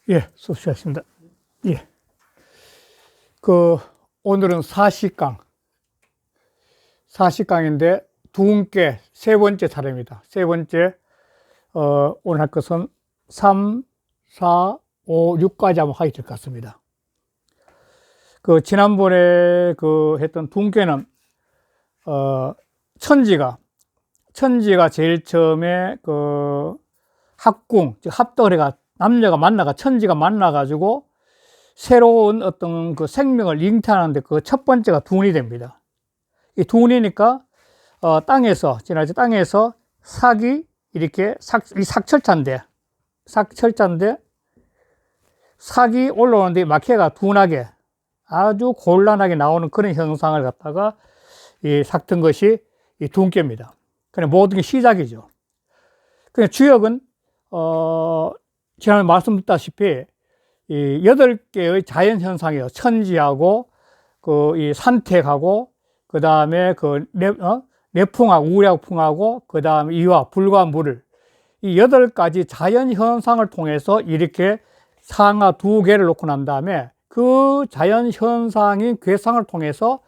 예, 수업 시작했습니다. 예. 오늘은 40강인데, 두 분께 세 번째 차례입니다. 세 번째, 오늘 할 것은 3, 4, 5, 6까지 한번 하게 될 것 같습니다. 지난번에 했던 두 분께는, 천지가 제일 처음에 합궁, 즉 합덕을 남녀가 만나가 천지가 만나가지고 새로운 어떤 생명을 잉태하는데 첫 번째가 둔이 됩니다. 이 둔이니까 지난주 땅에서 삭이 이렇게 이 삭철자인데 삭이 올라오는데 마케가 둔하게 아주 곤란하게 나오는 그런 현상을 갖다가 이 삭튼 것이 이 둔께입니다. 그냥 모든 게 시작이죠. 그냥 주역은 지난번에 말씀드렸다시피 이 8개의 자연 현상이에요. 천지하고 이 산택하고 그다음에 내풍하고 우량풍하고 그다음에 이와 불과 물을 이 8가지 자연 현상을 통해서 이렇게 상하 2개를 놓고 난 다음에 그 자연 현상인 괴상을 통해서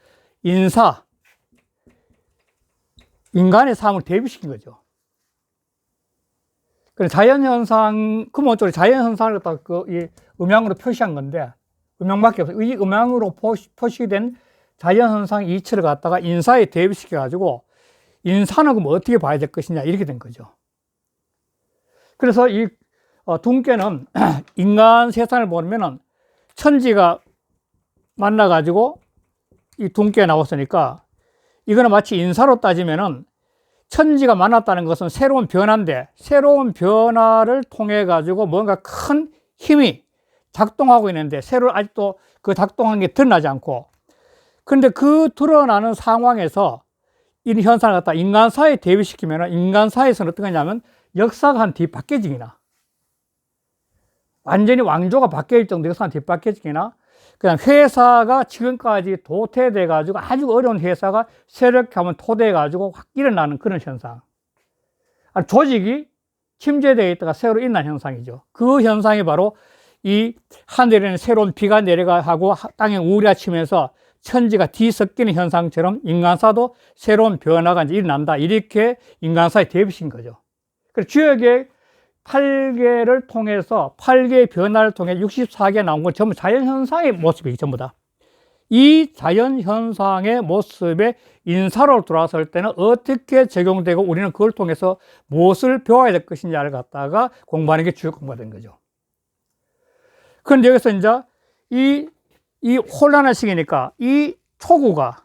인간의 삶을 대비시킨 거죠. 근본적으로 자연현상을 갖다가 이 음양으로 표시한 건데, 음양밖에 없어요. 이 음양으로 표시된 자연현상 이치를 갖다가 인사에 대비시켜가지고, 인사는 그럼 어떻게 봐야 될 것이냐, 이렇게 된 거죠. 그래서 이 둔께는 인간 세상을 보면은 천지가 만나가지고 이 둔께 나왔으니까, 이거는 마치 인사로 따지면은 천지가 만났다는 것은 새로운 변화인데, 새로운 변화를 통해 가지고 뭔가 큰 힘이 작동하고 있는데 아직도 그 작동한 게 드러나지 않고, 그런데 그 드러나는 상황에서 이 현상을 갖다 인간사에 대비시키면 인간사에서는 어떻게 하냐면 역사가 한 뒤바뀌어지기나, 완전히 왕조가 바뀔 정도 역사가 뒤바뀌어지기나, 그냥 회사가 지금까지 도태돼 가지고 아주 어려운 회사가 세력하면 토대해 가지고 확 일어나는 그런 현상. 조직이 침체되어 있다가 새로 일어난 현상이죠. 그 현상이 바로 이 하늘에는 새로운 비가 내려가고 땅에 우리가 치면서 천지가 뒤섞이는 현상처럼 인간사도 새로운 변화가 이제 일어난다. 이렇게 인간사에 대비신 거죠. 그래서 주역의 8개를 통해서 8개의 변화를 통해 64개 나온 건 전부 자연현상의 모습이에요. 전부 다. 이 자연현상의 모습에 인사로 돌아설 때는 어떻게 적용되고 우리는 그걸 통해서 무엇을 배워야 될 것인지를 갖다가 공부하는 게 주요 공부가 된 거죠. 그런데 여기서 이제 이 혼란한 시기니까 이 초구가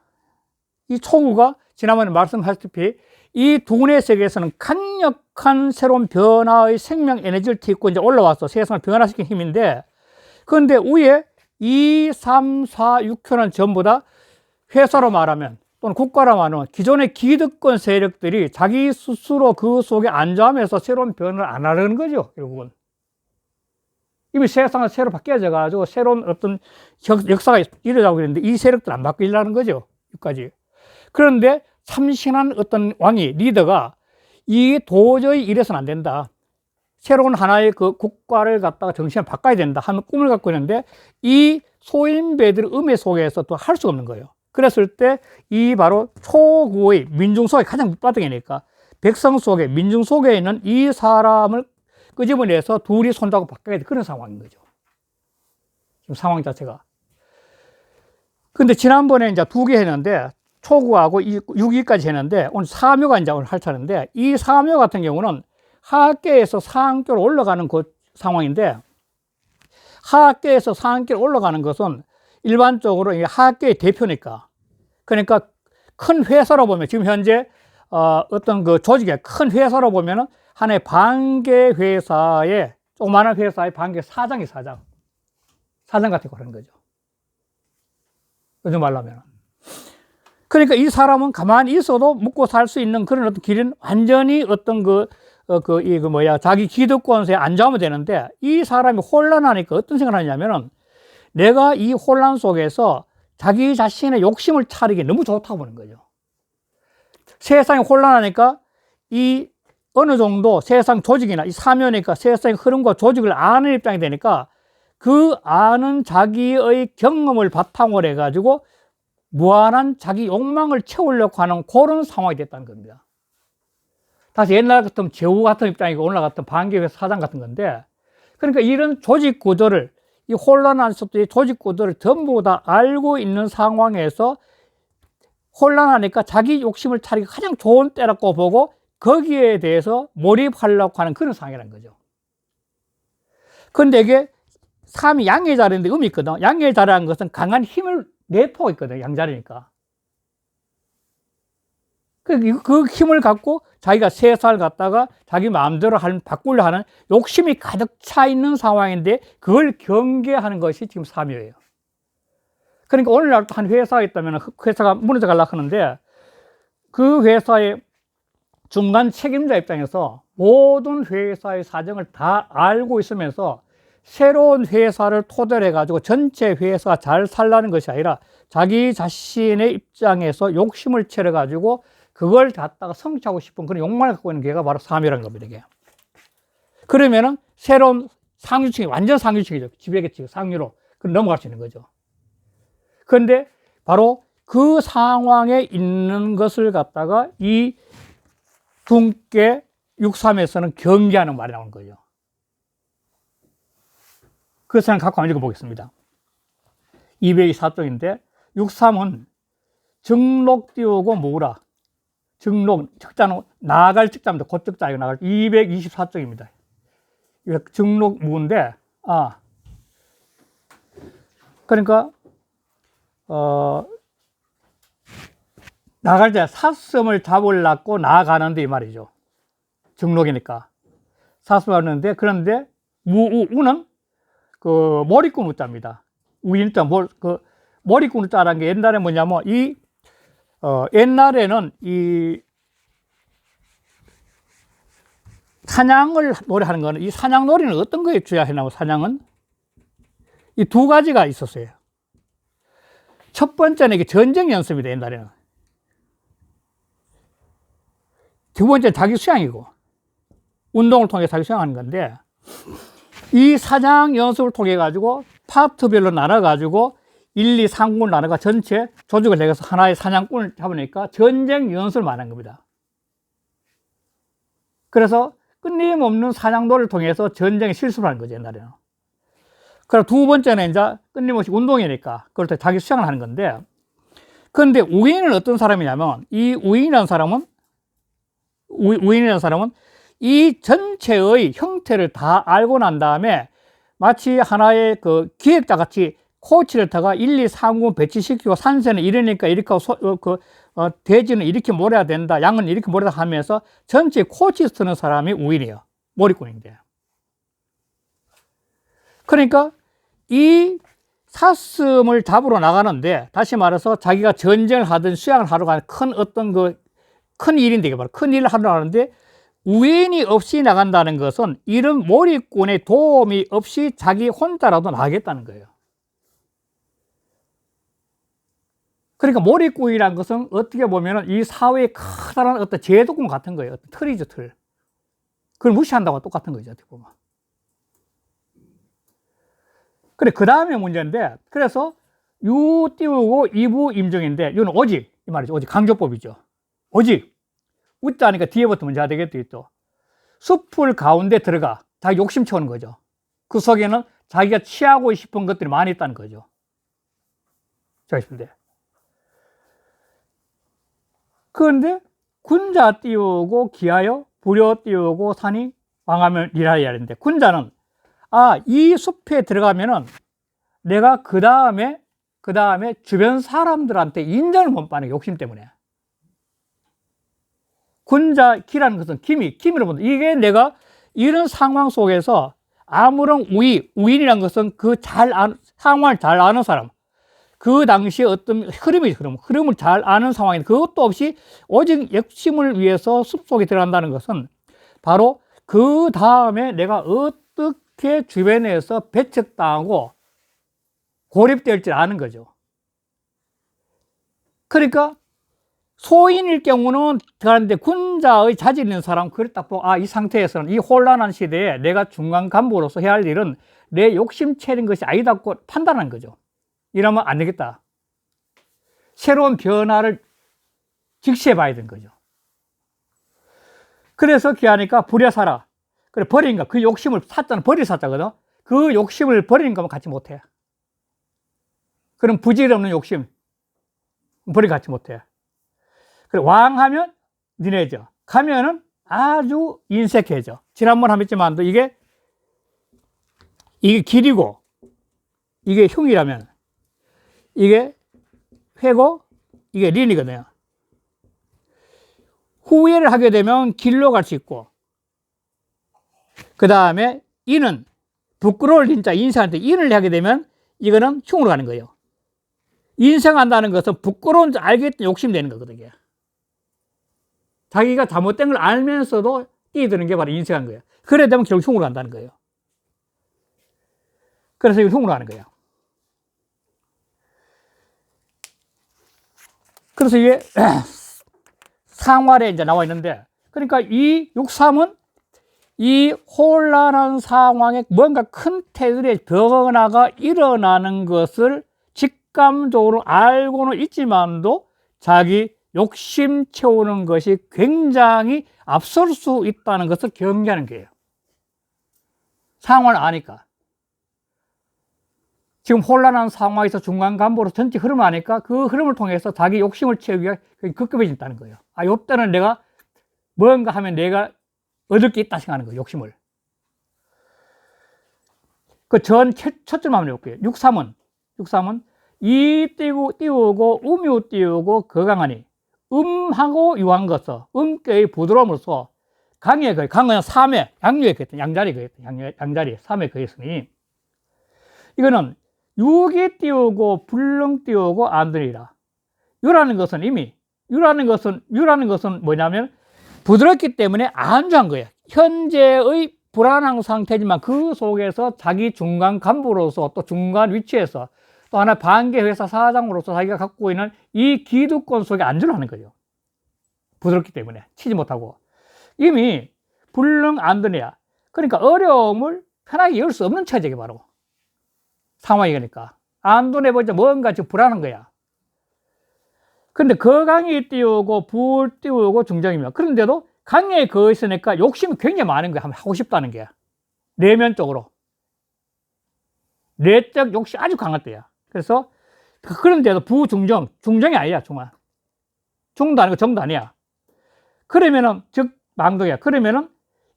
지난번에 말씀하셨다시피 이 둔의 세계에서는 강력한 새로운 변화의 생명 에너지를 딛고 이제 올라와서 세상을 변화시킨 힘인데, 그런데 위에 2, 3, 4, 6호는 전부 다 회사로 말하면 또는 국가로 말하면 기존의 기득권 세력들이 자기 스스로 그 속에 안주하면서 새로운 변화를 안 하려는 거죠, 결국은. 이미 세상은 새로 바뀌어져 가지고 새로운 어떤 역사가 일어나고 있는데 이 세력들 안 바뀌려는 거죠, 여기까지. 그런데 참신한 어떤 왕이, 리더가 이 도저히 이래서는 안 된다. 새로운 하나의 국가를 갖다가 정신을 바꿔야 된다 하는 꿈을 갖고 있는데 이 소인배들의 음해 속에서 또 할 수가 없는 거예요. 그랬을 때 이 바로 초구의 민중 속에 가장 밑바닥이니까 백성 속에, 민중 속에 있는 이 사람을 끄집어내서 둘이 손잡고 바꿔야 돼. 그런 상황인 거죠. 지금 상황 자체가. 근데 지난번에 이제 2개 했는데 초구하고 6위까지 했는데 오늘 3위가 이제 오늘 할 차례인데, 이 3위 같은 경우는 하계에서 상계로 올라가는 그 상황인데, 하계에서 상계로 올라가는 것은 일반적으로 하계의 대표니까, 그러니까 큰 회사로 보면 지금 현재 어떤 조직의 큰 회사로 보면은 하나의 반개 회사의 조그마한 회사의 반개 사장 같은 거 하는 거죠. 요즘 말로 하면. 그러니까 이 사람은 가만히 있어도 먹고 살 수 있는 그런 어떤 길은 완전히 어떤 자기 기득권세에 안주하면 되는데, 이 사람이 혼란하니까 어떤 생각을 하냐면은 내가 이 혼란 속에서 자기 자신의 욕심을 차리기 너무 좋다고 보는 거죠. 세상이 혼란하니까 어느 정도 세상 조직이나 이 사묘니까 세상의 흐름과 조직을 아는 입장이 되니까 그 아는 자기의 경험을 바탕으로 해가지고 무한한 자기 욕망을 채우려고 하는 그런 상황이 됐다는 겁니다. 다시 옛날 같은 제후 같은 입장이고 오늘 같은 반기회사 사장 같은 건데, 그러니까 이런 조직 구조를, 이 혼란한 속도의 조직 구조를 전부 다 알고 있는 상황에서 혼란하니까 자기 욕심을 차리기 가장 좋은 때라고 보고 거기에 대해서 몰입하려고 하는 그런 상황이라는 거죠. 그런데 이게 삼이 양의 자리인데 음이 있거든. 양의 자리라는 것은 강한 힘을 내포하고 있거든. 양자리니까. 그 힘을 갖고 자기가 세상을 갖다가 자기 마음대로 바꾸려 하는 욕심이 가득 차 있는 상황인데 그걸 경계하는 것이 지금 삼위예요. 그러니까 오늘날 한 회사가 있다면 회사가 무너져 가려고 하는데 그 회사의 중간 책임자 입장에서 모든 회사의 사정을 다 알고 있으면서 새로운 회사를 토대로 해가지고 전체 회사가 잘 살라는 것이 아니라 자기 자신의 입장에서 욕심을 채려가지고 그걸 갖다가 성취하고 싶은 그런 욕망을 갖고 있는 게 바로 삼위라는 겁니다. 이게. 그러면은 새로운 상류층이 완전 상류층이죠. 지배계층 상류로 넘어갈 수 있는 거죠. 그런데 바로 그 상황에 있는 것을 갖다가 이 둥께 6.3에서는 경계하는 말이 나오는 거죠. 그것을 갖고 한번 읽어보겠습니다. 224쪽인데 6.3은 증록 띄우고 모으라. 증록, 적자는 나아갈 적자입니다. 곧적자이고 나아갈 224쪽입니다. 증록 무인데, 그러니까, 나갈 때 사슴을 잡으려고 나아가는데 이 말이죠. 증록이니까. 사슴을 잡는데, 그런데 우는 그 머리꾼 우자입니다. 우인자, 머리꾼 우자라는 게 옛날에 뭐냐면, 옛날에는 이 사냥을 노래하는 거는 이 사냥 놀이는 어떤 거에 주야했냐면 사냥은 이 두 가지가 있었어요. 첫 번째는 이게 전쟁 연습이다, 옛날에는. 두 번째는 자기 수양이고, 운동을 통해 자기 수양하는 건데, 이 사냥 연습을 통해 가지고 파트별로 나눠 가지고 1, 2, 3군을 나눠가 전체 조직을 내서 하나의 사냥꾼을 잡으니까 전쟁 연습을 말한 겁니다. 그래서 끊임없는 사냥놀이를 통해서 전쟁에 실습을 하는 거죠, 옛날에는. 그리고 두 번째는 이제 끊임없이 운동이니까 그럴 때 자기 수양을 하는 건데, 그런데 우인은 어떤 사람이냐면, 이 우인이라는 사람은 이 전체의 형태를 다 알고 난 다음에 마치 하나의 그 기획자 같이 코치를 타가 1, 2, 3군 배치시키고 산세는 이러니까 이렇게 하고 돼지는 이렇게 몰아야 된다, 양은 이렇게 몰아야 하면서 전체 코치 쓰는 사람이 우인이에요. 머리꾼인데. 그러니까 이 사슴을 잡으러 나가는데, 다시 말해서 자기가 전쟁을 하든 수양을 하러 가는 큰 일인데, 이게 바로 큰 일을 하러 가는데 우인이 없이 나간다는 것은 이런 머리꾼의 도움이 없이 자기 혼자라도 나가겠다는 거예요. 그러니까 머리꾼이라는 것은 어떻게 보면 이 사회의 커다란 어떤 제도권 같은 거예요. 어떤 틀이죠, 틀. 그걸 무시한다고 똑같은 거죠, 어떻게 보면. 그래, 그 다음에 문제인데, 그래서 유 띄우고 이부 임종인데, 이건 오직, 이 말이죠. 오직 강조법이죠. 오직. 웃자 하니까 뒤에부터 문제가 되겠죠, 또. 숲을 가운데 들어가. 자기 욕심 채우는 거죠. 그 속에는 자기가 취하고 싶은 것들이 많이 있다는 거죠. 자, 있습니다. 그런데 군자 띄우고 기하여 부려 띄우고 산이 망하면 일하여야 하는데, 군자는 이 숲에 들어가면은 내가 그 다음에 주변 사람들한테 인정을 못 받는 욕심 때문에. 군자 기라는 것은 기미로 본다. 이게 내가 이런 상황 속에서 아무런 우인이라는 것은 상황을 잘 아는 사람, 그 당시에 어떤 흐름을 잘 아는 상황인데, 그것도 없이 오직 욕심을 위해서 숲속에 들어간다는 것은 바로 그 다음에 내가 어떻게 주변에서 배척당하고 고립될지 아는 거죠. 그러니까 소인일 경우는 들어가는데 군자의 자질 있는 사람, 그걸 딱 보고, 아, 이 상태에서는 이 혼란한 시대에 내가 중간 간부로서 해야 할 일은 내 욕심채린 것이 아니다고 판단한 거죠. 이러면 안 되겠다. 새로운 변화를 직시해 봐야 되는 거죠. 그래서 귀하니까 부려사라. 그래, 버린 거. 그 욕심을 샀잖아. 버릴 샀자거든. 그 욕심을 버리는 거면 같이 못해. 그럼 부질없는 욕심. 버리 같이 못해. 그래, 왕하면 니네죠. 가면은 아주 인색해져. 지난번 했지만 이게 길이고, 이게 흉이라면, 이게 회고, 이게 린이거든요. 후회를 하게 되면 길로 갈 수 있고, 그 다음에 인은 부끄러울 인자, 인생한테 인을 하게 되면 이거는 흉으로 가는 거예요. 인생한다는 것은 부끄러운 줄 알겠다는 욕심이 되는 거거든요. 자기가 잘못된 걸 알면서도 뛰어드는 게 바로 인생한 거예요. 그래 되면 결국 흉으로 간다는 거예요. 그래서 이거 흉으로 가는 거예요. 그래서 이게 상활에 이제 나와 있는데, 그러니까 이 6.3은 이 혼란한 상황에 뭔가 큰 테두리의 변화가 일어나는 것을 직감적으로 알고는 있지만도 자기 욕심 채우는 것이 굉장히 앞설 수 있다는 것을 경계하는 거예요. 상황을 아니까. 지금 혼란한 상황에서 중간 간부로 전체 흐름을 아니까 그 흐름을 통해서 자기 욕심을 채우기가 급급해진다는 거예요. 아, 요때는 내가 뭔가 하면 내가 얻을 게 있다 생각하는 거예요, 욕심을. 그 첫 줄만 한번 해볼게요. 6.3은 이 띄우고 음유 띄우고 거강하니 음하고 유한 것서 음께의 부드러움으로써 강에 거의, 강은 3회, 양유에 거했던 양자리 거했던 양자리 3회 거했으니 이거는 육이 띄우고 불능 띄우고 안들이라. 유라는 것은 이미 유라는 것은 뭐냐면 부드럽기 때문에 안주한 거예요. 현재의 불안한 상태지만 그 속에서 자기 중간 간부로서 또 중간 위치에서 또 하나 반개 회사 사장으로서 자기가 갖고 있는 이 기득권 속에 안주를 하는 거죠. 부드럽기 때문에 치지 못하고 이미 불능 안드네야. 그러니까 어려움을 편하게 열 수 없는 처지게 바로 상황이니까 안도내보자 뭔가 지금 불안한 거야. 근데 거강이 띄우고 불 띄우고 중정이며 그런데도 강에 거 있으니까 욕심이 굉장히 많은 거야. 한번 하고 싶다는 게 내면적으로 내적 욕심이 아주 강할 때야. 그래서 그런데도 부중정, 중정이 아니야. 중도 아니고 정도 아니야. 그러면은 즉 망독이야. 그러면은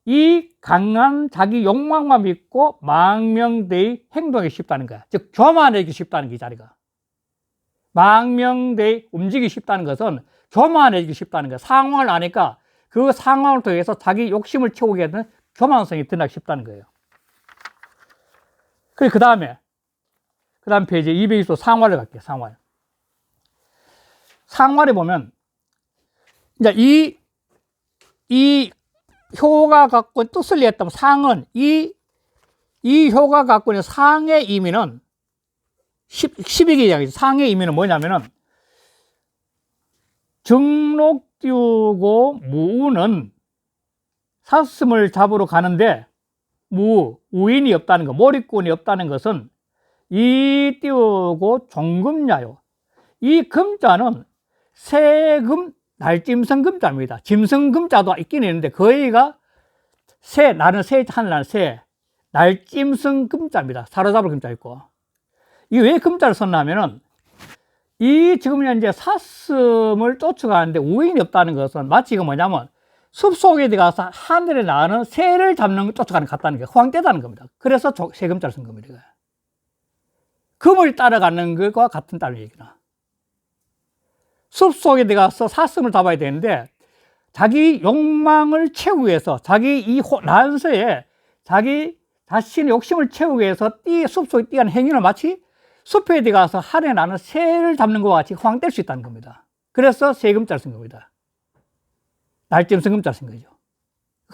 이 강한 자기 욕망만 믿고 망명되이 행동하기 쉽다는 거야. 즉 교만하기 쉽다는 게 이 자리가. 망명되이 움직이기 쉽다는 것은 교만해지기 쉽다는 거야. 상황을 아니까 그 상황을 통해서 자기 욕심을 채우게 되는 교만성이 드러나기 쉽다는 거예요. 그 다음 페이지 220도 상활을 갈게요. 상활에 보면 이제 이 효가 갖고 있는 뜻을 이해했다면 상은 이 효가 갖고 있는 상의 의미는 12개 이야기죠. 상의 의미는 뭐냐면은 정록 띄우고 무우는 사슴을 잡으러 가는데 우인이 없다는 것, 몰입꾼이 없다는 것은 이 띄우고 종금야요. 이 금자는 세금 날짐승 금자입니다. 짐승 금자도 있긴 있는데 거의가 나는 하늘나는 새 날짐승 금자입니다. 사로잡을 금자 있고. 이게 왜 금자를 썼냐면은 이 지금 현재 사슴을 쫓아가는데 우인이 없다는 것은 마치 이거 뭐냐면 숲속에 들어가서 하늘에 나는 새를 잡는 쫓아가는 것 같다는 게 허황되다는 겁니다. 그래서 새금자를 쓴 겁니다. 금을 따라가는 것과 같은 다는 얘기나. 숲속에 들어가서 사슴을 잡아야 되는데 자기 욕망을 채우기 위해서 자기 이 난세에 자기 자신의 욕심을 채우기 위해서 숲속에 뛰어가는 행위는 마치 숲에 들어가서 하늘에 나는 새를 잡는 것과 같이 허황될 수 있다는 겁니다. 그래서 새금자를 쓴 겁니다. 날짐승 금자를 쓴 거죠.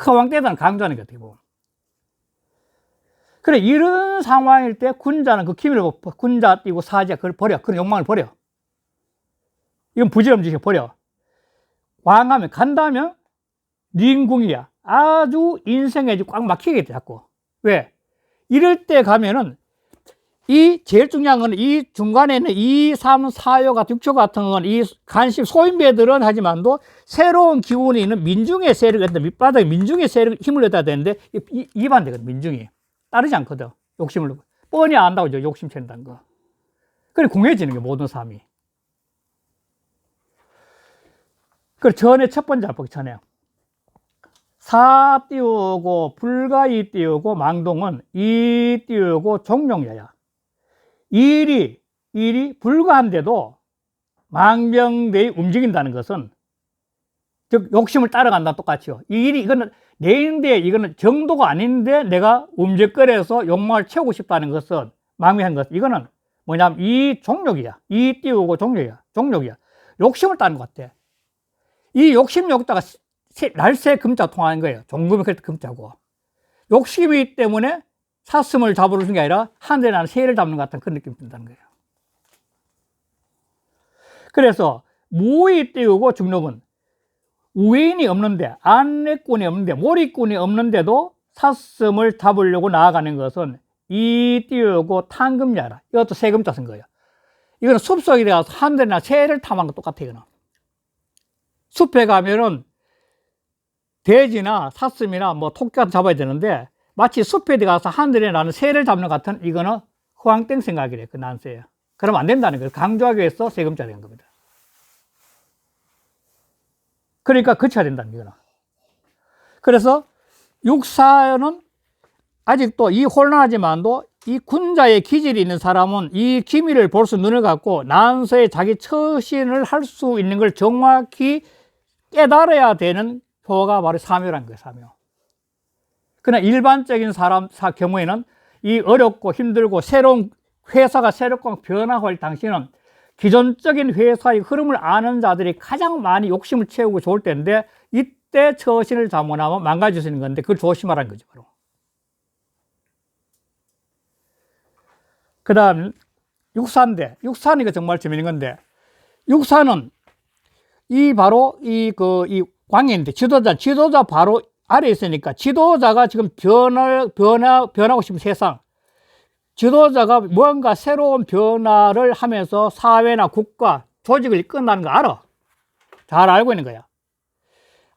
허황되다는 강조하는 것 같아요. 그래, 이런 상황일 때 군자는 그 기밀을 군자 띄고 사자 그걸 버려. 그런 욕망을 버려. 이건 부질없는 짓을 버려. 왕하면 간다면 링궁이야. 아주 인생에 꽉 막히게 돼, 자꾸. 왜? 이럴 때 가면은 이 제일 중요한 건 이 중간에 있는 2, 3, 4요 같은 6초 같은 건 이 간식 소인배들은 하지만도 새로운 기운이 있는 민중의 세력을 밑바닥에 민중의 세력 힘을 얻어야 되는데 이 반대거든. 민중이 따르지 않거든. 욕심을 뻔히 안다고 이제 욕심 채는다는 거. 그래 공해지는 게 모든 삶이. 그 전에 첫 번째 알폭이 전에 사 띄우고 불가이 띄우고 망동은 이 띄우고 종룡야야. 일이 불가한데도 망병대에 움직인다는 것은 즉 욕심을 따라간다 똑같이요. 이 일이 이거는 내인데 이거는 정도가 아닌데 내가 움직거려서 욕망을 채우고 싶다는 것은 망명한 것. 이거는 뭐냐면 이 종욕이야. 이 띄우고 종욕이야. 욕심을 따는 것 같아. 이 욕심 욕다가 날새 금자 통하는 거예요. 종금이 그럴 때 금자고. 욕심이 때문에 사슴을 잡으러 주는 게 아니라 하늘에 나는 새를 잡는 것 같은 그런 느낌이 든다는 거예요. 그래서 무의 띄우고 중록은 우인이 없는데 안내꾼이 없는데 몰입꾼이 없는데도 사슴을 잡으려고 나아가는 것은 이 띄우고 탕금야라. 이것도 세금자 쓴 거예요. 이거는 숲속에 가서 하늘이나 새를 탐한 것 똑같아요. 이거는. 숲에 가면은 돼지나 사슴이나 뭐 토끼 같은 잡아야 되는데 마치 숲에 가서 하늘에 나는 새를 잡는 것 같은 이거는 허황된 생각이래. 그 난세예요. 그러면 안 된다는 거예요. 강조하기 위해서 세금자 된 겁니다. 그러니까 거쳐야 된다는 거예요. 그래서 육사는 아직도 이 혼란하지만도 이 군자의 기질이 있는 사람은 이 기미를 볼 수 눈을 갖고 난서에 자기 처신을 할 수 있는 걸 정확히 깨달아야 되는 표가 바로 사묘라는 거예요. 사묘. 그러나 일반적인 사람 경우에는 이 어렵고 힘들고 새로운 회사가 새롭고 변화할 를 당시에는 기존적인 회사의 흐름을 아는 자들이 가장 많이 욕심을 채우고 좋을 때인데 이때 처신을 잘못하면 망가질 수 있는 건데 그걸 조심하라는 거죠. 바로. 그 다음 육사인데 육사는 이거 정말 재밌는 건데 육사는 이 바로 이 광인인데 지도자 바로 아래에 있으니까 지도자가 지금 변하고 싶은 세상 지도자가 뭔가 새로운 변화를 하면서 사회나 국가, 조직을 이끈다는 거 알아. 잘 알고 있는 거야.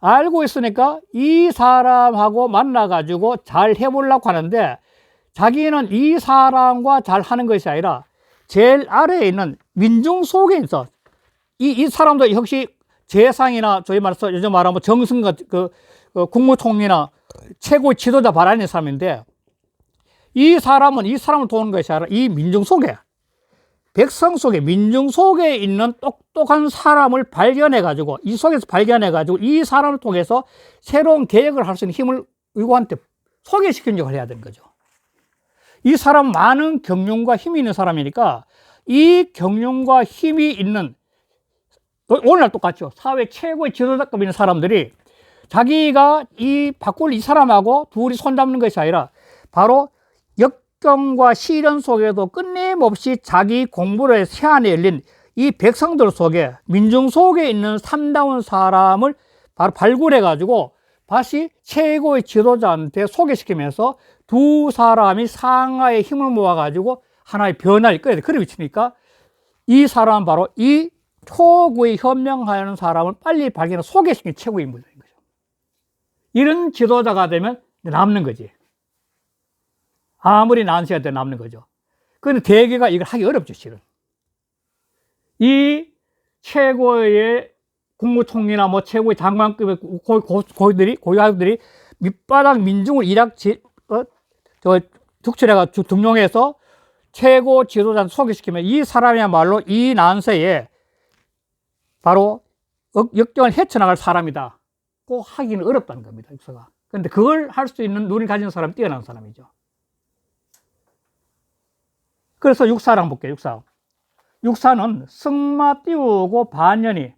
알고 있으니까 이 사람하고 만나가지고 잘 해보려고 하는데 자기는 이 사람과 잘 하는 것이 아니라 제일 아래에 있는 민중 속에 있어. 이 사람도 역시 재상이나 저희 말해서 요즘 말하면 정승 국무총리나 최고의 지도자 바라는 사람인데 이 사람은 이 사람을 도우는 것이 아니라 이 민중 속에 백성 속에 민중 속에 있는 똑똑한 사람을 발견해가지고 이 속에서 발견해가지고 이 사람을 통해서 새로운 계획을 할 수 있는 힘을 의고한테 소개시키는 역할을 해야 되는 거죠. 이 사람 많은 경륜과 힘이 있는 사람이니까 이 경륜과 힘이 있는 오늘날 똑같죠. 사회 최고의 지도자급 있는 사람들이 자기가 바꿀 이 사람하고 둘이 손잡는 것이 아니라 바로 역경과 시련 속에도 끊임없이 자기 공부를 해서 세안에 열린 이 백성들 속에 민중 속에 있는 삼다운 사람을 바로 발굴해 가지고 다시 최고의 지도자한테 소개시키면서 두 사람이 상하의 힘을 모아 가지고 하나의 변화를 이끌어야 돼. 그래 위치니까 이 사람은 바로 이 초구에 현명하는 사람을 빨리 발견해 소개시키는 최고의 인물인 거죠. 이런 지도자가 되면 남는 거지. 아무리 난세가 돼도 남는 거죠. 그런데 대개가 이걸 하기 어렵죠, 실은. 이 최고의 국무총리나 뭐 최고의 장관급의 고위관들이 밑바닥 민중을 축출해가 등용해서 최고 지도자를 소개시키면 이 사람이야말로 이 난세에 바로 역경을 헤쳐나갈 사람이다. 꼭 하기는 어렵다는 겁니다, 육사가. 그런데 그걸 할 수 있는 눈을 가진 사람이 뛰어난 사람이죠. 그래서 육사랑 볼게요, 육사. 육사는 승마 띄우고 반년이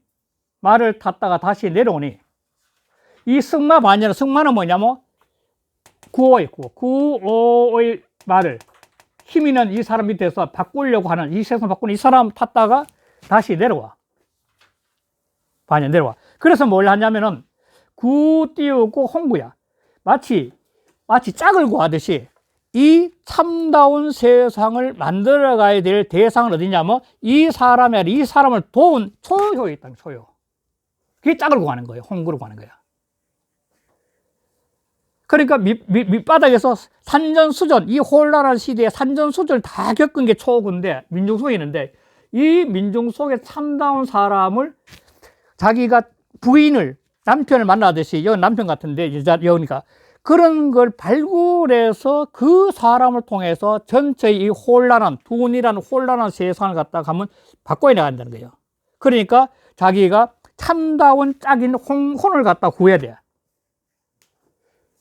말을 탔다가 다시 내려오니 이 승마 반년, 승마는 뭐냐면 구호의 말을 힘 있는 이 사람 밑에서 바꾸려고 하는 이 세상 바꾸는 이 사람 탔다가 다시 내려와. 반야 내려와. 그래서 뭘 하냐면은 구 띄우고 홍구야. 마치 짝을 구하듯이 이 참다운 세상을 만들어가야 될 대상은 어디냐면 이 사람을 도운 초효에 있다는 초효. 그게 짝을 구하는 거예요. 홍구를 구하는 거야. 그러니까 밑바닥에서 산전수전, 이 혼란한 시대에 산전수전을 다 겪은 게 초구인데, 민중 속에 있는데, 이 민중 속에 참다운 사람을 자기가 남편을 만나듯이, 여기 남편 같은데, 여니까 그런 걸 발굴해서 그 사람을 통해서 전체의 이 돈이라는 혼란한 세상을 갖다 가면 바꿔야 나간다는 거예요. 그러니까 자기가 참다운 짝인 혼을 갖다 구해야 돼.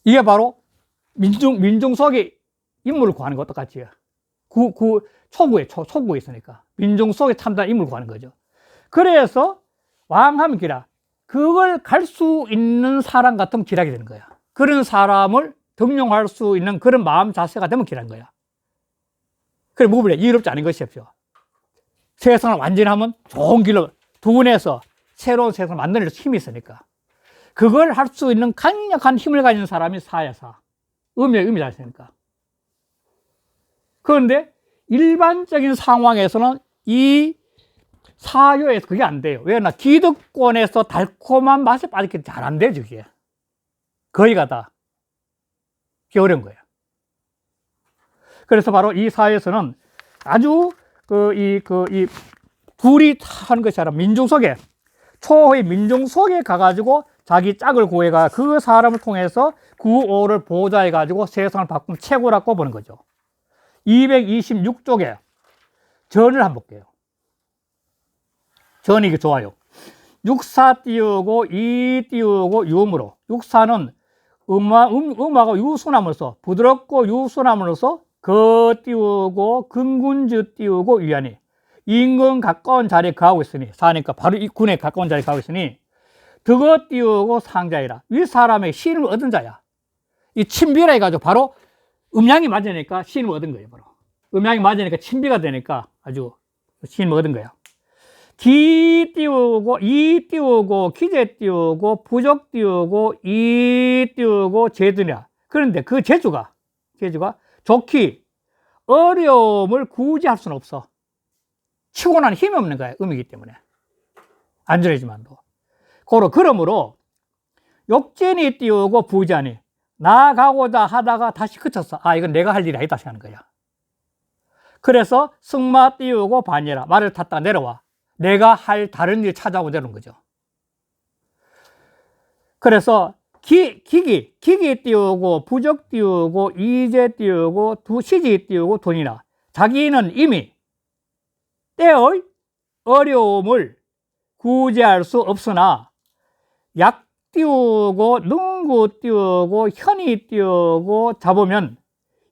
이게 바로 민중 속의 인물을 구하는 것 똑같지. 초구에 있으니까. 민중 속에 참다운 인물을 구하는 거죠. 그래서 왕하면 기라. 그걸 갈 수 있는 사람 같으면 기라게 되는 거야. 그런 사람을 등용할 수 있는 그런 마음 자세가 되면 기라는 거야. 그래, 무불에 이롭지 않은 것이 없죠. 세상을 완전히 하면 좋은 길로 두근해서 새로운 세상을 만드는 힘이 있으니까. 그걸 할 수 있는 강력한 힘을 가진 사람이 사야사. 의미 잘 쓰니까. 그런데 일반적인 상황에서는 이 사요에서 그게 안 돼요. 왜냐? 기득권에서 달콤한 맛에 빠졌기 때문에 잘 안 되죠, 그게. 거의가 다. 그게 어려운 거예요. 그래서 바로 이 사회에서는 아주 둘이 하는 것이 아니라 초호의 민중 속에 가가지고 자기 짝을 구해가 그 사람을 통해서 구오를 보좌해가지고 세상을 바꾸면 최고라고 보는 거죠. 226쪽에 전을 한번 볼게요. 전이 이게 좋아요. 육사 띄우고 이 띄우고 유음으로. 육사는 음하고 유순함으로써 부드럽고 유순함으로써 거 띄우고 근군주 띄우고 위안이 인근 가까운 자리에 가고 있으니 사니까 바로 이 군에 가까운 자리에 가고 있으니 득어 띄우고 상자이라. 이 사람의 신을 얻은 자야. 이 친비라 해가지고 바로 음양이 맞으니까 신을 얻은 거예요. 바로 음양이 맞으니까 친비가 되니까 아주 신을 얻은 거야. 기 띄우고 이 띄우고 기재 띄우고 부적 띄우고 이 띄우고 제드냐. 그런데 그 제주가 좋기 어려움을 구제할 수는 없어. 치고 난 힘이 없는 거야. 음이기 때문에 안전하지만도. 그러므로 욕전이 띄우고 부자니 나아가고자 하다가 다시 그쳤어. 이건 내가 할 일이 아니다 생각하는 거야. 그래서 승마 띄우고 반예라. 말을 탔다가 내려와. 내가 할 다른 일 찾아오고 내려온 거죠. 그래서 기기 띄우고 부적 띄우고 이제 띄우고 시지 띄우고 돈이나 자기는 이미 때의 어려움을 구제할 수 없으나 약 띄우고 능구 띄우고 현이 띄우고 잡으면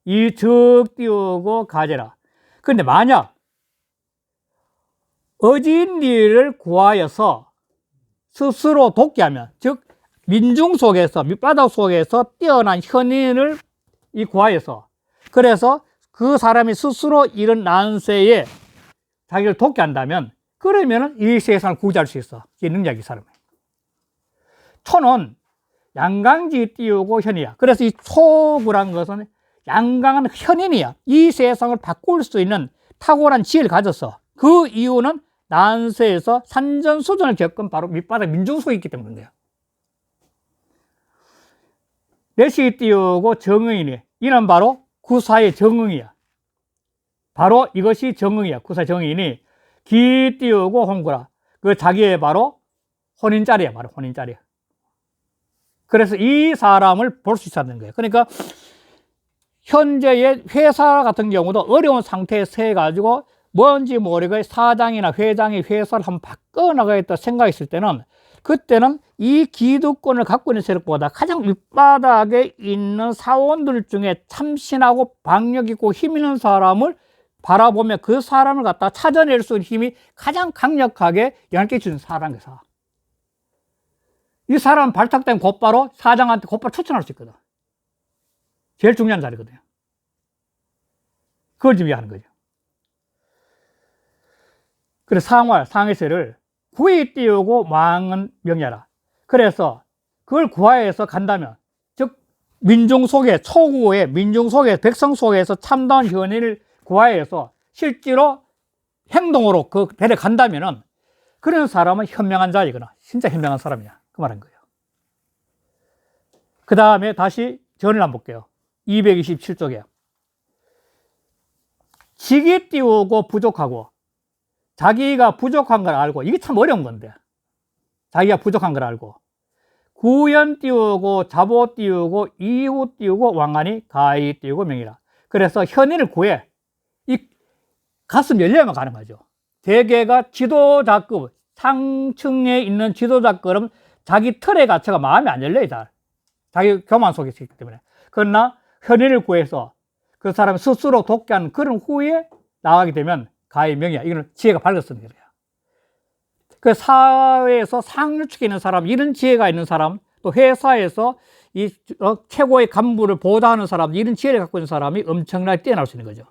이 적 띄우고 가제라. 그런데 만약 어진 일을 구하여서 스스로 돕게 하면, 즉 민중 속에서 밑바닥 속에서 뛰어난 현인을 구하여서 그래서 그 사람이 스스로 이런 난세에 자기를 돕게 한다면 그러면 이 세상을 구제할 수 있어. 이게 능력이 사람이에요. 초는 양강지 띄우고 현이야. 그래서 이 초구란 것은 양강한 현인이야. 이 세상을 바꿀 수 있는 탁월한 지혜를 가졌어. 그 이유는 난세에서 산전수전을 겪은 바로 밑바닥 민중 속에 있기 때문인데요. 내시 띄우고 정응이니 이는 바로 구사의 정응이야. 바로 이것이 정응이야. 구사의 정응이니 기 띄우고 홍구라. 그 자기의 바로 혼인자리야. 바로 혼인자리야. 그래서 이 사람을 볼 수 있었는 거예요. 그러니까 현재의 회사 같은 경우도 어려운 상태에서 해가지고 뭔지 모르게 사장이나 회장이 회사를 한번 바꿔나가겠다 생각했을 때는 그때는 이 기득권을 갖고 있는 세력보다 가장 밑바닥에 있는 사원들 중에 참신하고 박력 있고 힘 있는 사람을 바라보며 그 사람을 갖다 찾아낼 수 있는 힘이 가장 강력하게 영향을 끼치는 사람이사. 이 사람은 발탁되면 곧바로 사장한테 곧바로 추천할 수 있거든. 제일 중요한 자리거든요. 그걸 준비하는 거죠. 그래서 상해세를 구이 띄우고 망은 명예하라. 그래서 그걸 구하에서 간다면, 즉 민중 속에, 초구의 민중 속에, 백성 속에서 참다운 현인을 구하에서 실제로 행동으로 그 배를 간다면은 그런 사람은 현명한 자이거나 진짜 현명한 사람이야, 그 말인 거예요. 그 다음에 다시 전을 한번 볼게요. 227쪽에 직이 띄우고 부족하고, 자기가 부족한 걸 알고, 이게 참 어려운 건데, 자기가 부족한 걸 알고, 구연 띄우고 자보 띄우고 이후 띄우고 왕관이 가히 띄우고 명이라. 그래서 현인을 구해, 이 가슴 열려야만 가는 거죠. 대개가 지도자급, 상층에 있는 지도자급은 자기 틀에 갇혀가 마음이 안 열려요, 잘. 자기 교만 속에 있기 때문에. 그러나 현인을 구해서 그 사람이 스스로 독해하는 그런 후에 나가게 되면 가히 명이야. 이거는 지혜가 밝았습니다. 그 사회에서 상류층에 있는 사람, 이런 지혜가 있는 사람, 또 회사에서 이 최고의 간부를 보좌하는 사람, 이런 지혜를 갖고 있는 사람이 엄청나게 뛰어날 수 있는 거죠.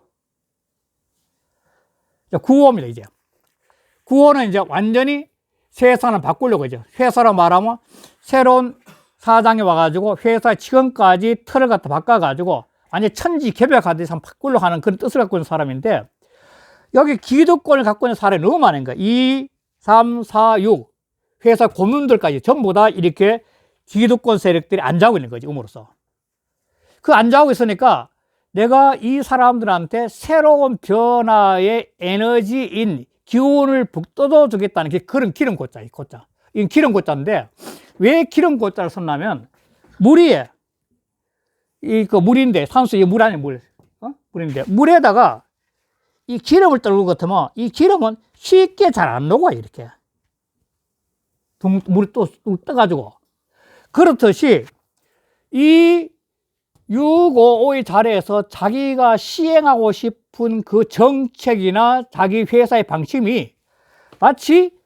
구호입니다, 이제. 구호는 이제 완전히 세상을 바꾸려고 하죠. 회사로 말하면 새로운 사장이 와가지고 회사 지금까지 틀을 갖다 바꿔가지고 완전 천지개벽하듯이 바꾸려고 하는 그런 뜻을 갖고 있는 사람인데, 여기 기득권을 갖고 있는 사람이 너무 많은 거야. 2, 3, 4, 6 회사 고문들까지 전부 다 이렇게 기득권 세력들이 앉아오고 있는 거지, 음으로써. 그 앉아오고 있으니까 내가 이 사람들한테 새로운 변화의 에너지인 기운을 북돋워 주겠다는 게 그런 기름고자, 이 고자. 이 기름고자인데, 왜 기름고자를 썼냐면, 물이에, 물인데, 산수, 이 물 안에 물, 물인데, 물에다가 이 기름을 떨고 같으면 이 기름은 쉽게 잘 안 녹아요, 이렇게. 물이 또 떠가지고. 그렇듯이 이 655의 자리에서 자기가 시행하고 싶은 그 정책이나 자기 회사의 방침이 마치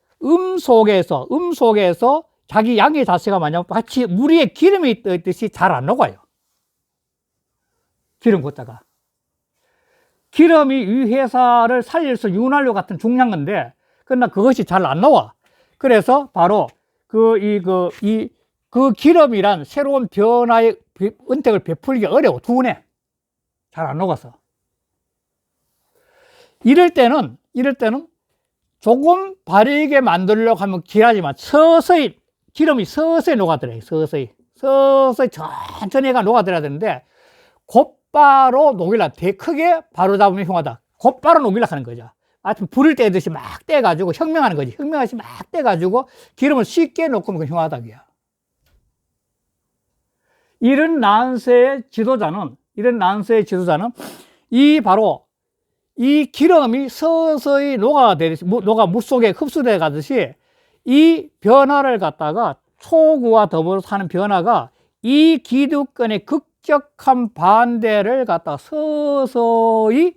속에서 자기 양의 자세가 마치 물 위에 기름이 떠있듯이 잘 안 녹아요. 기름 걷다가. 기름이 이 회사를 살려서 윤활유 같은 중요한 건데, 그러나 그것이 잘 안 나와. 그래서 바로 그 기름이란 새로운 변화의 은택을 베풀기 어려워. 둔해. 잘 안 녹아서. 이럴 때는 조금 바르게 만들려고 하면 길하지만 서서히, 기름이 서서히 녹아들어요. 서서히 천천히 해가 녹아들어야 되는데, 곧바로 녹일라, 크게 바로 잡으면 흉하다. 곧바로 녹일라 하는 거죠. 하여튼 불을 떼듯이 막 떼가지고 혁명하는 거지. 혁명하듯이 막 떼가지고 기름을 쉽게 놓고 그 흉하다. 이런 난세의 지도자는 이 기름이 서서히 녹아 물속에 흡수돼 가듯이 이 변화를 갖다가 초구와 더불어서 하는 변화가 이 기득권의 극적한 반대를 갖다가 서서히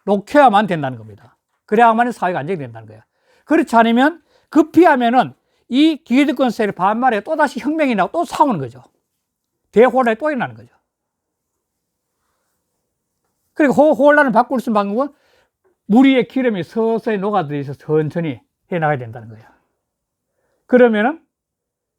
녹여야만 된다는 겁니다. 그래야만 사회가 안정이 된다는 거예요. 그렇지 않으면 급히 하면은 이 기득권 세력 반말에 또다시 혁명이 나고 또 싸우는 거죠. 대혼란이 또 일어나는 거죠. 그리고 혼란을 바꿀 수 있는 방법은 물 위에 기름이 서서히 녹아들어서 천천히 해 나가야 된다는 거예요. 그러면은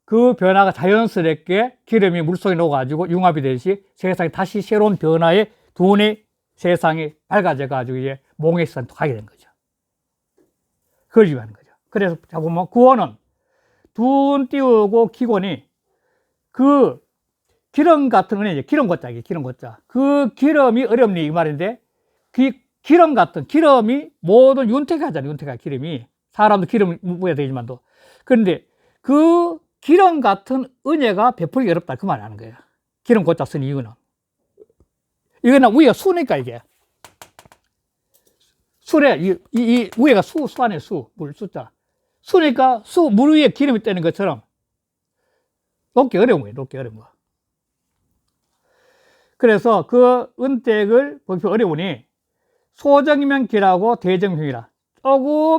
그 변화가 자연스럽게 기름이 물속에 녹아가지고 융합이 되듯이 세상이 다시 새로운 변화의 둔의 세상이 밝아져가지고 이제 몽에서 가게 된 거죠. 그걸 위하는 거죠. 그래서 보면 구원은 둔 띄우고 기곤이 그 기름 같은 거는 이제 기름 걷자. 그 기름이 어렵니 이 말인데, 그 기름이 모든 윤택하잖아요. 윤택한 기름이. 사람도 기름을 부어야 되지만도. 그런데 그 기름 같은 은혜가 베풀기 어렵다. 그 말 하는 거예요. 기름 걷자 쓴 이유는. 이거는 위가 수니까 이게. 수래, 이 위에가 수 안에 물 숫자. 수니까 물 위에 기름이 뜨는 것처럼 녹기 어려운 거예요. 그래서 그 은택을 보기 어려우니 소정이면 길하고 대정흉이라.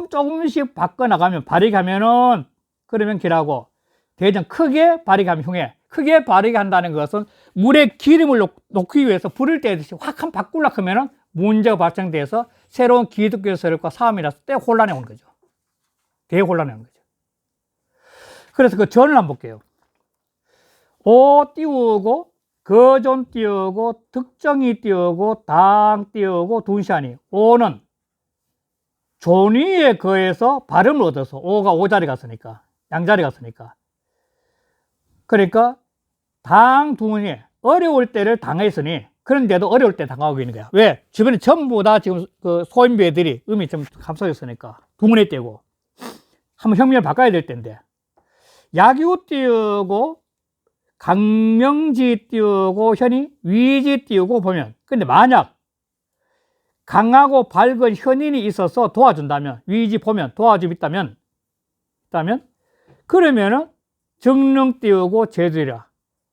조금씩 바꿔나가면, 바르게 하면은, 그러면 길하고, 대정, 크게 바르게 하면 흉해. 크게 바르게 한다는 것은 물에 기름을 놓기 위해서 불을 떼듯이 확 한 바꾸려고 하면은 문제가 발생돼서 새로운 기득권 세력과 싸움이 났을 때 혼란이 오는 거죠. 대혼란이 오는 거죠. 그래서 그 전을 한번 볼게요. 오 띄우고, 거존 띄우고, 특정이 띄우고, 당 띄우고, 둔시하니. 오는 존위에 거해서 발음을 얻어서, 오가 오자리 갔으니까, 양자리 갔으니까. 그러니까 당 둔이 어려울 때를 당했으니, 그런데도 어려울 때 당하고 있는 거야. 왜? 주변에 전부 다 지금 그 소인배들이 음이 좀 감소했으니까 둔에 띄고 한번 형명을 바꿔야 될 텐데, 약유 띄우고 강명지 띄우고 현이 위지 띄우고 보면, 근데 만약 강하고 밝은 현인이 있어서 도와준다면, 위지 보면 도와줌 있다면 그러면은 정릉 띄우고 제주리라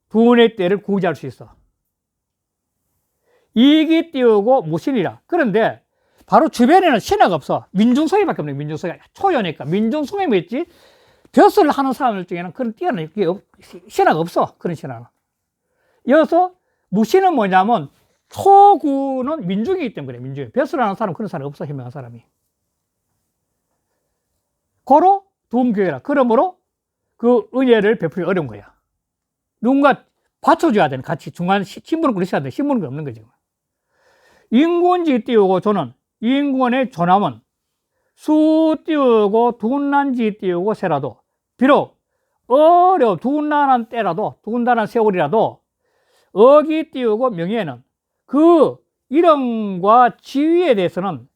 둔의 때를 구제할 수 있어. 이기 띄우고 무신이라. 그런데 바로 주변에는 신화가 없어. 민중성애밖에 없네. 민중성애 초여니까 민중성애 뭐 있지? 벼슬을 하는 사람들 중에는 그런 뛰어난 신화가 없어. 그런 신화는. 이어서 무신은 뭐냐면 초구는 민중이기 때문에. 민중이 벼슬을 하는 사람은 그런 사람이 없어. 현명한 사람이. 고로 둔교회라. 그러므로 그 은혜를 베풀기 어려운 거야. 누군가 받쳐줘야 되는, 같이 중간 신분을 그리셔야 돼. 신분이 없는 거지. 인군지 띄우고 조는, 인군의 조남은 수 띄우고 둔난지 띄우고 세라도, 비록 둔난한 때라도, 둔난한 세월이라도 어기 띄우고 명예에는 그 이름과 지위에 대해서는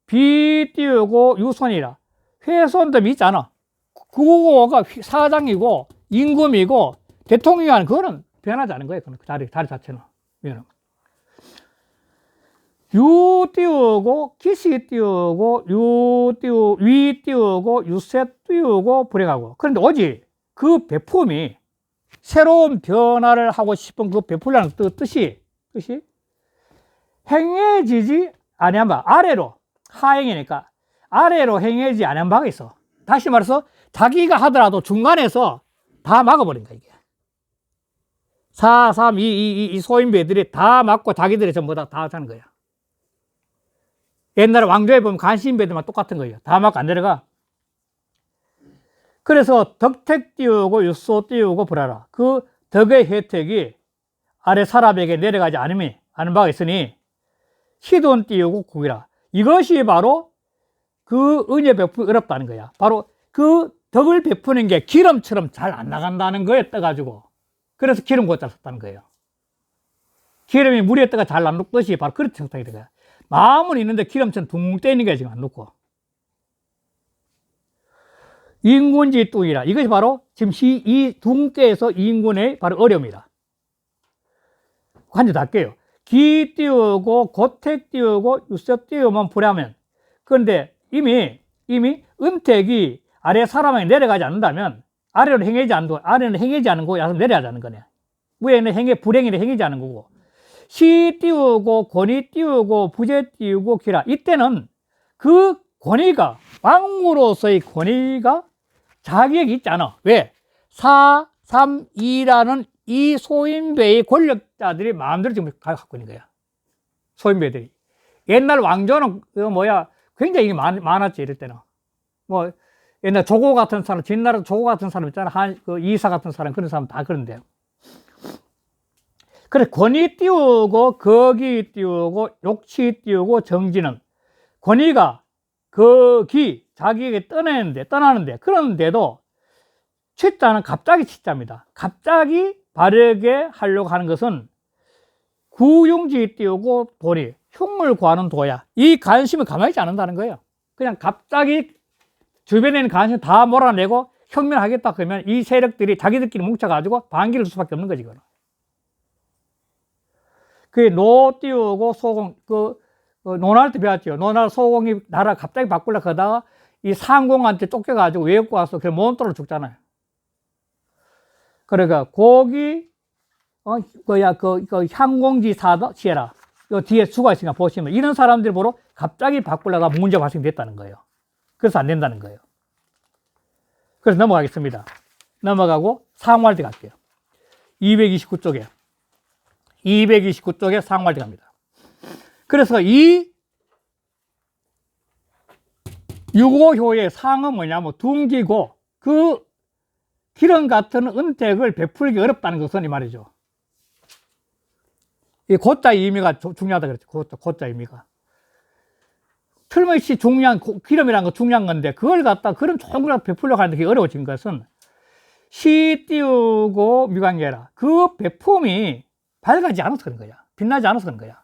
비 띄우고 유손이라. 훼손도 있잖아. 그거가 사장이고 임금이고 대통령이 하는 그거는 변하지 않은 거예요. 그 자리 자체는. 유 띄우고 기시 띄우고 위 띄우고 유세 띄우고 불행하고. 그런데 오직 그 베품이 새로운 변화를 하고 싶은 그 베풀라는 뜻이 행해지지 아니한 바, 아래로 하행이니까 아래로 행해지지 아니한 바가 있어. 다시 말해서 자기가 하더라도 중간에서 다 막아버린 거야. 이게 4, 3, 2 소인배들이 다 막고 자기들이 전부 다 하는 거야. 옛날에 왕조에 보면 간신배들만 똑같은 거예요. 다 막고 안 내려가. 그래서 덕택 띄우고 유소 띄우고 불하라. 그 덕의 혜택이 아래 사람에게 내려가지 않는 바가 있으니 희돈 띄우고 국이라. 이것이 바로 그 은혜 베풀기 어렵다는 거야. 바로 그 덕을 베푸는 게 기름처럼 잘 안 나간다는 거에 떠가지고, 그래서 기름 고자 썼다는 거예요. 기름이 물에 떠가 잘 안 녹듯이 바로 그렇게 생각이 된 거야. 마음은 있는데 기름처럼 둥 떠 있는 게 지금 안 녹고. 인군지 뚱이라. 이것이 바로 지금 이 둥께에서 인군의 바로 어려움이다. 한줄 할게요. 기 띄우고 고택 띄우고 유세 띄우면 불하면. 그런데 이미 은택이 아래 사람에게 내려가지 않는다면 아래로 행해지 않고, 아래는 행해지 않은 거고 내려가지 않는 거네. 위에는 불행이는 행해지 않은 거고. 시 띄우고 권위 띄우고 부재 띄우고 기라. 이때는 그 권위가, 왕으로서의 권위가 자기에게 있지 않아. 왜? 4, 3, 2라는 이 소인배의 권력자들이 마음대로 지금 갖고 있는 거야. 소인배들이. 옛날 왕조는 굉장히 많았지. 이럴 때는 옛날 조고 같은 사람, 진나라 조고 같은 사람 있잖아. 그 이사 같은 사람, 그런 사람 다 그런데요. 그래, 권위 띄우고 거기 띄우고 욕치 띄우고 정지는, 권위가 자기에게 떠나는데 그런데도 치자는 갑자기 치자입니다. 갑자기 바르게 하려고 하는 것은 구용지 띄우고 도리, 흉을 구하는 도야. 이 관심을 가만히 있지 않는다는 거예요. 그냥 갑자기 주변에 있는 관심 다 몰아내고 혁명하겠다 그러면 이 세력들이 자기들끼리 뭉쳐가지고 반기를 줄 수밖에 없는 거지. 그거는. 그게 노 띄우고 소공, 노날 때 배웠죠. 노날 소공이 나라 갑자기 바꾸려고 하다가 이 상공한테 쫓겨가지고 외국 와서 그 몸돌로 죽잖아요. 그러니까 고기, 향공지 시해라. 뒤에 수가 있으니까 보시면 이런 사람들 보러 갑자기 바꾸려다가 문제가 발생됐다는 거예요. 그래서 안 된다는 거예요. 그래서 넘어가겠습니다. 넘어가고 상활대 갈게요. 229쪽에 상활대 갑니다. 그래서 이 유고효의 상은 뭐냐면 둥기고 그 기름 같은 은택을 베풀기 어렵다는 것은 이 말이죠. 이 고자의 의미가 중요하다 그랬죠. 고자의 의미가. 틀림없이 중요한, 기름이라는 거 중요한 건데, 그걸 갖다 그런 좋은 걸 베풀려고 하는데 그게 어려워진 것은, 시 띄우고 미관계라. 그 베품이 밝아지지 않아서 그런 거야. 빛나지 않아서 그런 거야.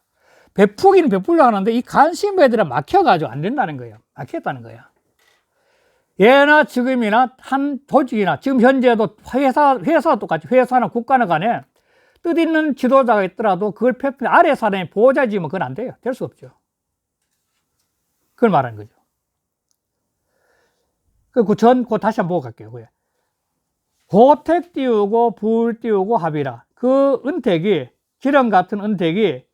베푸기는 베풀려고 하는데, 이 간신배들은 막혀가지고 안 된다는 거예요. 막혔다는 거야. 예나 지금이나 한 조직이나, 지금 현재도 회사와 똑같이 회사나 국가나 간에 뜻있는 지도자가 있더라도 그걸 베푸는 아래 사람이 보호자지면 그건 안 돼요. 될 수 없죠. 그걸 말하는 거죠. 그 다시 한번 보고 갈게요. 고택 띄우고 불 띄우고 합이라. 그 은택이, 기름 같은 은택이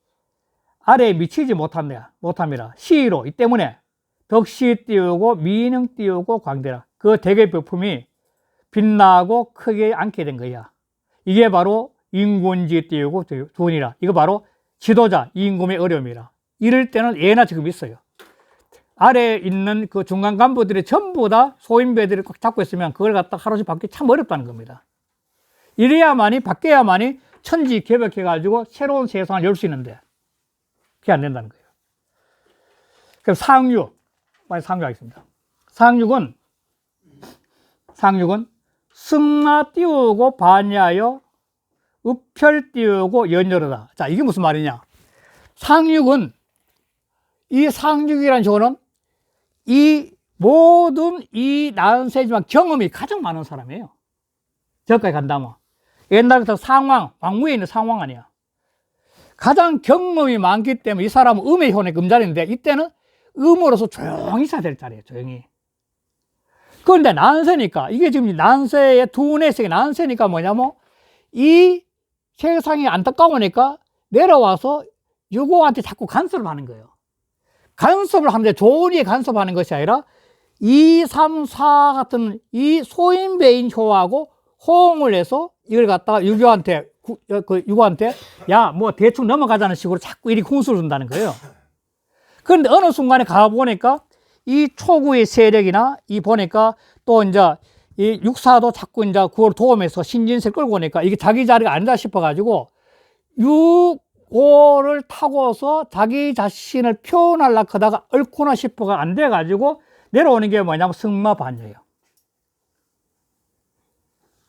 아래에 미치지 못함이라. 시로, 이 때문에 덕시 띄우고 미능 띄우고 광대라. 그 대개 부품이 빛나고 크게 않게 된 거야. 이게 바로 인군지 띄우고 돈이라. 이거 바로 지도자, 임금의 어려움이라. 이럴 때는 예나 지금 있어요. 아래에 있는 그 중간 간부들이 전부 다 소인배들을 꽉 잡고 있으면 그걸 갖다 하루씩 받기 참 어렵다는 겁니다. 이래야만이, 바뀌어야만이 천지 개벽해가지고 새로운 세상을 열 수 있는데, 그게 안 된다는 거예요. 그럼 상육, 빨리 상육하겠습니다. 상육은 승마 띄우고 반야여, up혈 띄우고 연여르다. 자, 이게 무슨 말이냐? 상육은, 이 상육이라는 조는 이 모든 이 난세지만 경험이 가장 많은 사람이에요. 저기까지 간다면. 옛날부터 상왕, 왕무에 있는 상왕 아니야. 가장 경험이 많기 때문에 이 사람은 음의 효의 금자리인데, 이때는 음으로서 조용히 있어야 될 자리예요. 조용히. 그런데 난세니까, 이게 지금 난세의 두뇌색이 난세니까 뭐냐면, 이 세상이 안타까우니까 내려와서 유고한테 자꾸 간섭을 하는 거예요. 간섭을 하는데 좋은 일에 간섭하는 것이 아니라 2, 3, 4 같은 이 소인배인 효하고 호응을 해서 이걸 갖다가 유고한테 야, 뭐 대충 넘어가자는 식으로 자꾸 이리 훈수를 준다는 거예요. 그런데 어느 순간에 가보니까 이 초구의 세력이나 이 보니까 또 이제 이 육사도 자꾸 이제 그걸 도움해서 신진세를 끌고 오니까 이게 자기 자리가 아니다 싶어가지고 요거를 타고서 자기 자신을 표현하려고 하다가 옳구나 싶어가 안 돼가지고 내려오는 게 뭐냐면 승마반여예요.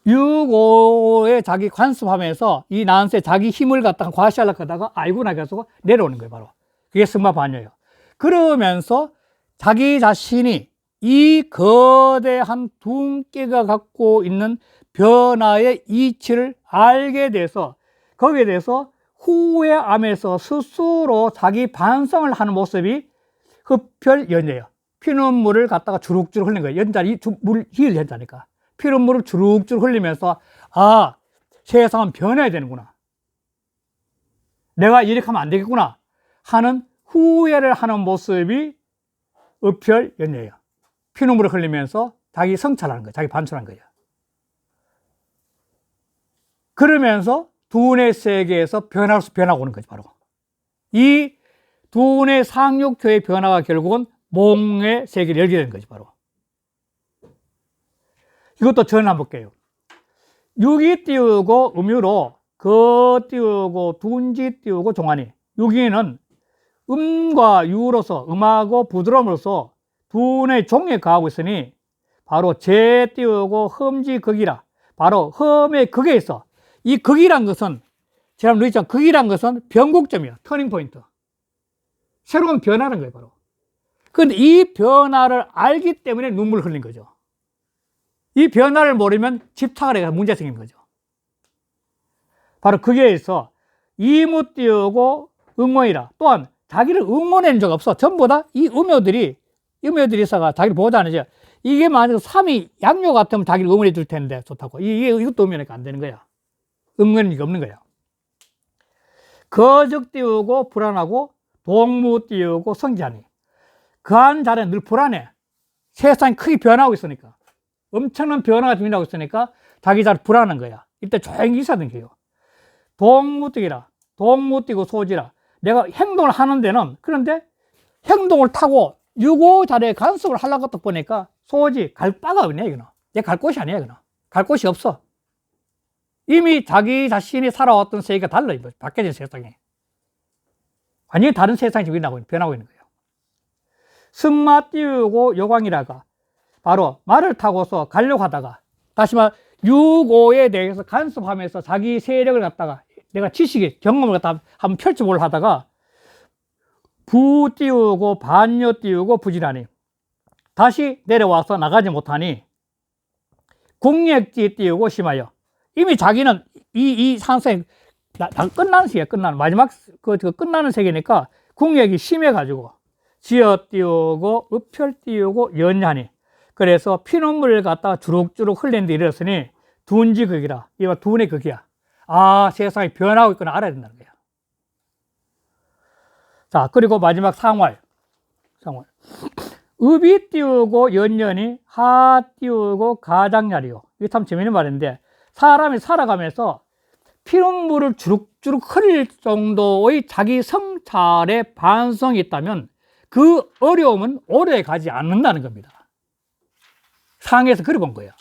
6호에 자기 관습하면서 이 난세 자기 힘을 갖다가 과시하려고 하다가 아이구나 해서 내려오는 거예요. 바로 그게 승마반여예요. 그러면서 자기 자신이 이 거대한 둔기가 갖고 있는 변화의 이치를 알게 돼서 거기에 대해서 후회하면서 스스로 자기 반성을 하는 모습이 흡혈연예예요. 피눈물을 갖다가 주룩주룩 흘리는 거예요. 연자리 물 희을 연자니까 피눈물을 주룩주룩 흘리면서 아, 세상은 변해야 되는구나. 내가 이렇게 하면 안 되겠구나 하는 후회를 하는 모습이 흡혈연예예요. 피눈물을 흘리면서 자기 성찰하는 거예요. 자기 반성하는 거예요. 그러면서 두뇌 세계에서 변화고 오는 거죠. 바로 이 두뇌 상육효의 변화가 결국은 몽의 세계를 열게 되는 거죠. 바로 이것도 전 한번 볼게요. 육이 띄우고 음유로 거 띄우고 둔지 띄우고 종아니. 육이는 음과 유로서 음하고 부드러움으로서 두뇌 종에 가하고 있으니 바로 재 띄우고 흠지 극이라. 바로 흠의 극에 있어. 이 극이란 것은 제가 nói 극이란 것은 변곡점이야. 터닝 포인트. 새로운 변화라는 거예요. 바로. 그런데 이 변화를 알기 때문에 눈물을 흘린 거죠. 이 변화를 모르면 집착을 해서 문제가 생기는 거죠. 바로 극에 있어 이무 띄우고 응원이라. 또한 자기를 응원한 적 없어. 전부 다 이 음효들이 있어가 자기를 보호하는 거죠. 이게 만약 3이 양료 같으면 자기를 응원해 줄 텐데 좋다고. 이것도 음효니까 안 되는 거야. 응원이 없는 거야. 거적 띄우고 불안하고 동무 띄우고 성지하니. 그한 자리는 늘 불안해. 세상이 크게 변하고 있으니까. 엄청난 변화가 일어나고 있으니까 자기 자리 불안한 거야. 이때 조용히 있어야 되는 거예요. 동무 띄기라. 동무 띄고 소지라. 내가 행동을 하는 데는 그런데 행동을 타고 유고 자리에 간섭을 하려고 보니까 소지 갈 바가 없네. 이거는. 내가 갈 곳이 아니야. 이거는. 갈 곳이 없어. 이미 자기 자신이 살아왔던 세계가 달라요. 바뀌어진 세상이. 완전히 다른 세상이 지금 변하고 있는 거예요. 승마 띄우고 요광이라가 바로 말을 타고서 가려고 하다가 다시 말 6.5에 대해서 간섭하면서 자기 세력을 갖다가 내가 지식이 경험을 갖다 한번 펼쳐보려 하다가 부 띄우고 반여 띄우고 부지런히 다시 내려와서 나가지 못하니 궁략지 띄우고 심하여 이미 자기는 이 상승이 다 끝나는 세계야. 끝나는 마지막 끝나는 세계니까 궁략이 심해가지고 지어 띄우고 읍혈 띄우고 연하니 그래서 피눈물을 갖다가 주룩주룩 흘린 데 이르렀으니 둔지 극이라. 이와 둔의 극이야. 아, 세상이 변하고 있구나 알아야 된다는 거야. 자, 그리고 마지막 상활. 읍이 띄우고 연연히 하 띄우고 가장냐리요. 이게 참 재밌는 말인데 사람이 살아가면서 피눈물을 주룩주룩 흘릴 정도의 자기 성찰의 반성이 있다면 그 어려움은 오래 가지 않는다는 겁니다. 상에서 그려본 거예요.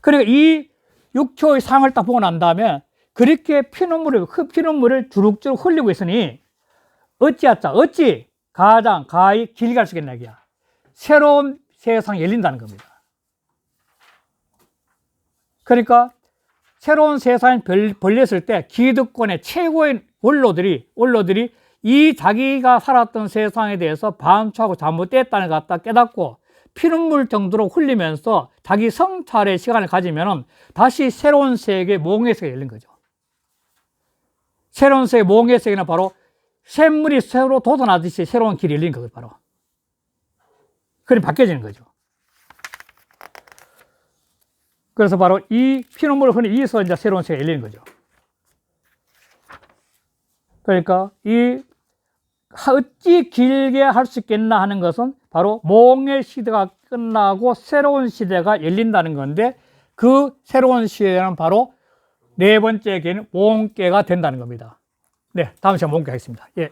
그러니까 이 6초의 상을 딱 보고 난 다음에 그렇게 피눈물을 주룩주룩 흘리고 있으니 어찌 가장 가히 길게 갈 수 있겠냐 이게야. 새로운 세상이 열린다는 겁니다. 그러니까 새로운 세상이 벌렸을 때 기득권의 최고의 원로들이 이 자기가 살았던 세상에 대해서 반추하고 잘못됐다는 것 갖다 깨닫고 피눈물 정도로 흘리면서 자기 성찰의 시간을 가지면 다시 새로운 세계 몽의 세계가 열린 거죠. 새로운 세계 몽의 세계는 바로 샘물이 새로 돋아나듯이 새로운 길이 열린 거예요. 바로 그림 바뀌어지는 거죠. 그래서 바로 이 피눈물을 흘리기 위해서 이제 새로운 세계가 열리는 거죠. 그러니까 어찌 길게 할 수 있겠나 하는 것은 바로 몽의 시대가 끝나고 새로운 시대가 열린다는 건데 그 새로운 시대는 바로 네 번째 계는 몽계가 된다는 겁니다. 네, 다음 시간에 몽계 하겠습니다. 예.